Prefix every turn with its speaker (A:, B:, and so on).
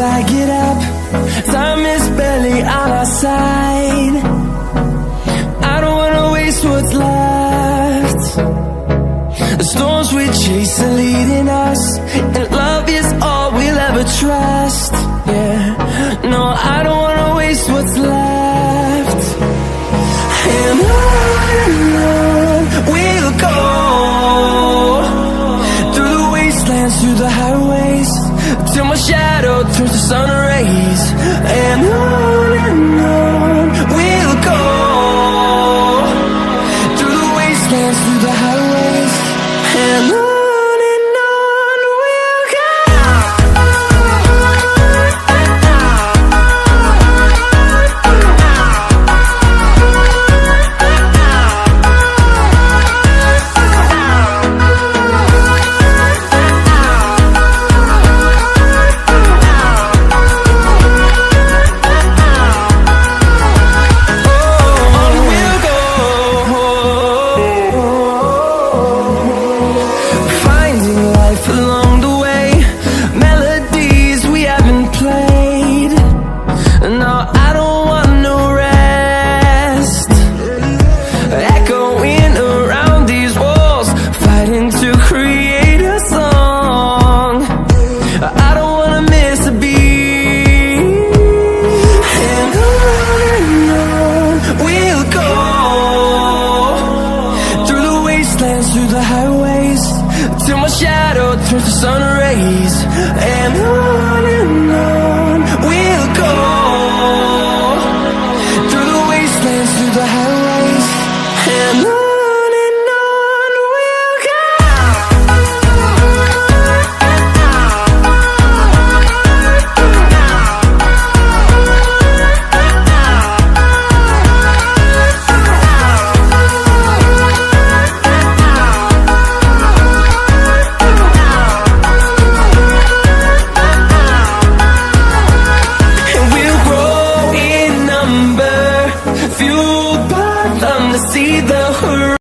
A: I get up, time is barely on our side. I don't wanna waste what's left. The storms we chase are leading us, and love is all we'll ever trust. Yeah, no, I don't wanna waste what's left. And on we'll go, through the wastelands, through the highways, till my shadow turns to sun rays. And on